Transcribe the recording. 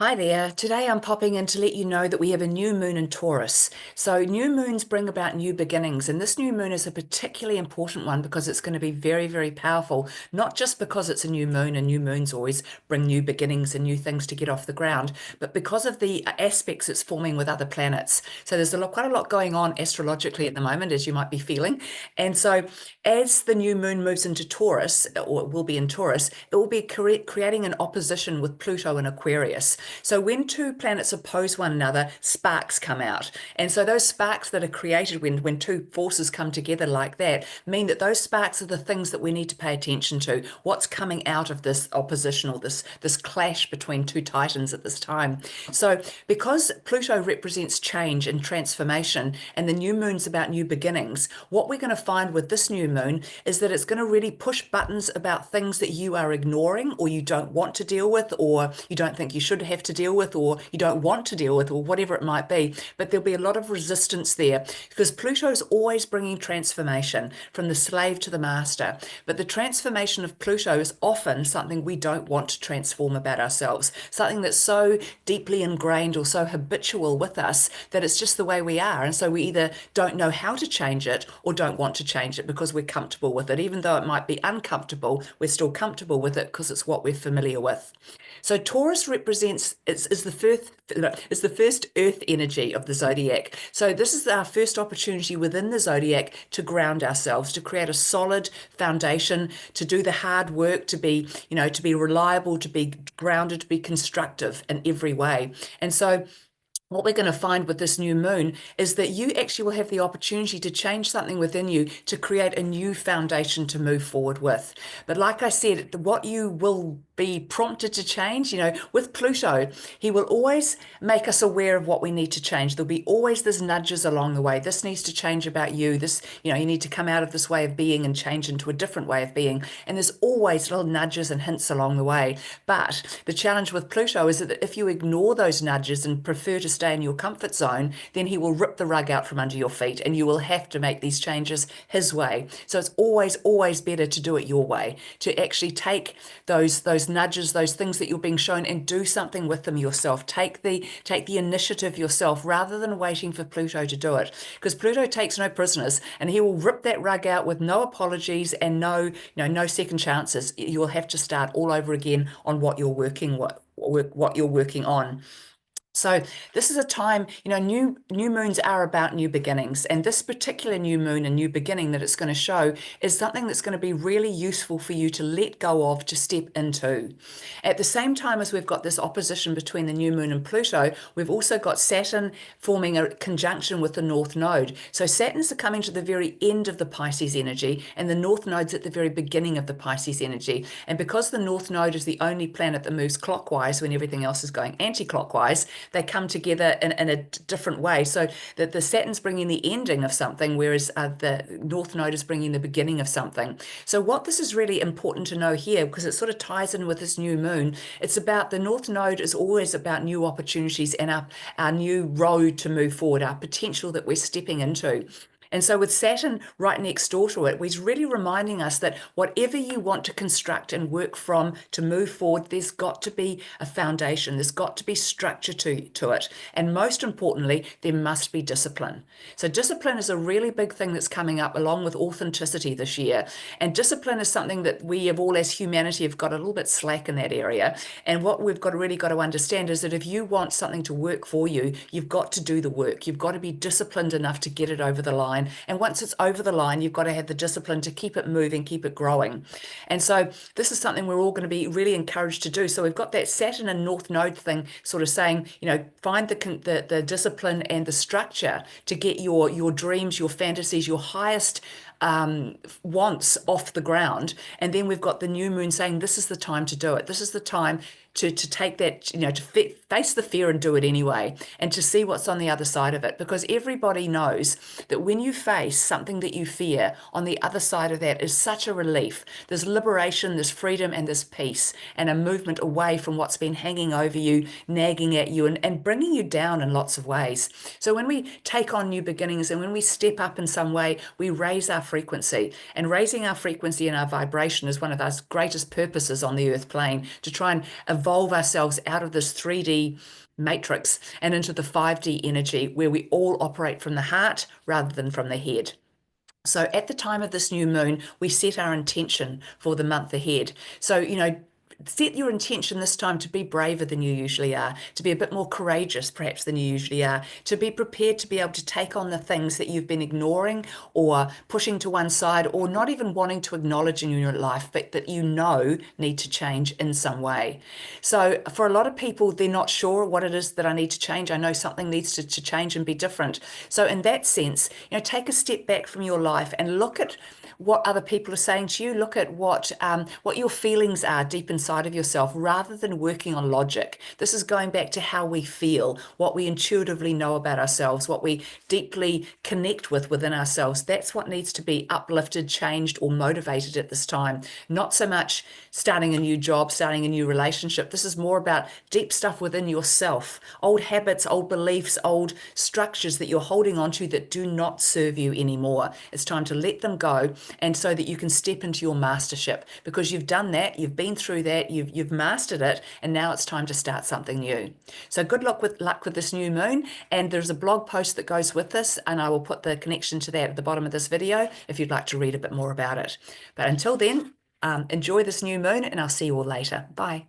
Hi there. Today I'm popping in to let you know that we have a new moon in Taurus. So, new moons bring about new beginnings, and this new moon is a particularly important one because it's going to be very, very powerful, not just because it's a new moon, and new moons always bring new beginnings and new things to get off the ground, but because of the aspects it's forming with other planets. So, there's quite a lot going on astrologically at the moment, as you might be feeling. And so, as the new moon moves into Taurus, or it will be in Taurus, it will be creating an opposition with Pluto in Aquarius. So when two planets oppose one another, sparks come out. And so those sparks that are created when two forces come together like that mean that those sparks are the things that we need to pay attention to. What's coming out of this opposition or this clash between two titans at this time. So because Pluto represents change and transformation, and the new moon's about new beginnings, what we're going to find with this new moon is that it's going to really push buttons about things that you are ignoring or you don't want to deal with or you don't think you should have to deal with or you don't want to deal with or whatever it might be. But there'll be a lot of resistance there because Pluto is always bringing transformation from the slave to the master. But the transformation of Pluto is often something we don't want to transform about ourselves, something that's so deeply ingrained or so habitual with us that it's just the way we are. And so we either don't know how to change it or don't want to change it because we're comfortable with it. Even though it might be uncomfortable, we're still comfortable with it because it's what we're familiar with. So Taurus represents is the first earth energy of the zodiac. So this is our first opportunity within the zodiac to ground ourselves, to create a solid foundation, to do the hard work, to be reliable, to be grounded, to be constructive in every way. And so what we're going to find with this new moon is that you actually will have the opportunity to change something within you to create a new foundation to move forward with. But like I said, what you will be prompted to change, with Pluto, he will always make us aware of what we need to change. There'll be always this nudges along the way. This needs to change about you. This, you need to come out of this way of being and change into a different way of being. And there's always little nudges and hints along the way. But the challenge with Pluto is that if you ignore those nudges and prefer to stay in your comfort zone, then he will rip the rug out from under your feet and you will have to make these changes his way. So it's always, always better to do it your way, to actually take those nudges, those things that you're being shown and do something with them yourself. Take the initiative yourself rather than waiting for Pluto to do it. Because Pluto takes no prisoners and he will rip that rug out with no apologies and no second chances. You will have to start all over again on what you're what you're working on. So this is a time, new moons are about new beginnings, and this particular new moon and new beginning that it's going to show is something that's going to be really useful for you to let go of, to step into. At the same time as we've got this opposition between the new moon and Pluto, we've also got Saturn forming a conjunction with the North Node. So Saturn's coming to the very end of the Pisces energy, and the North Node's at the very beginning of the Pisces energy. And because the North Node is the only planet that moves clockwise when everything else is going anti-clockwise, they come together in a different way. So that the Saturn's bringing the ending of something, whereas the North Node is bringing the beginning of something. So what this is really important to know here, because it sort of ties in with this new moon, it's about the North Node is always about new opportunities and our new road to move forward, our potential that we're stepping into. And so, with Saturn right next door to it, he's really reminding us that whatever you want to construct and work from to move forward, there's got to be a foundation, there's got to be structure to it. And most importantly, there must be discipline. So, discipline is a really big thing that's coming up along with authenticity this year. And discipline is something that we have all, as humanity, have got a little bit slack in that area. And what we've really got to understand is that if you want something to work for you, you've got to do the work. You've got to be disciplined enough to get it over the line. And once it's over the line, you've got to have the discipline to keep it moving, keep it growing. And so this is something we're all going to be really encouraged to do. So we've got that Saturn and North Node thing sort of saying, find the discipline and the structure to get your dreams, your fantasies, your highest wants off the ground. And then we've got the new moon saying, this is the time to do it. This is the time to take that, to face the fear and do it anyway, and to see what's on the other side of it. Because everybody knows that when you face something that you fear, on the other side of that is such a relief. There's liberation, there's freedom, and there's peace, and a movement away from what's been hanging over you, nagging at you, and bringing you down in lots of ways. So when we take on new beginnings and when we step up in some way, we raise our frequency. And raising our frequency and our vibration is one of our greatest purposes on the earth plane, to try and evolve ourselves out of this 3D matrix and into the 5D energy where we all operate from the heart rather than from the head. So at the time of this new moon, we set our intention for the month ahead. So, set your intention this time to be braver than you usually are, to be a bit more courageous perhaps than you usually are, to be prepared to be able to take on the things that you've been ignoring or pushing to one side or not even wanting to acknowledge in your life, but that need to change in some way. So for a lot of people, they're not sure what it is that I need to change. I know something needs to change and be different. So in that sense, take a step back from your life and look at what other people are saying to you. Look at what your feelings are deep inside of yourself, rather than working on logic. This is going back to how we feel, what we intuitively know about ourselves, what we deeply connect with within ourselves. That's what needs to be uplifted, changed, or motivated at this time. Not so much starting a new job, starting a new relationship. This is more about deep stuff within yourself, old habits, old beliefs, old structures that you're holding onto that do not serve you anymore. It's time to let them go, and so that you can step into your mastership, because you've done that, you've been through that, you've mastered it, and now it's time to start something new. So good luck with this new moon, and there's a blog post that goes with this, and I will put the connection to that at the bottom of this video if you'd like to read a bit more about it. But until then, enjoy this new moon, and I'll see you all later. Bye.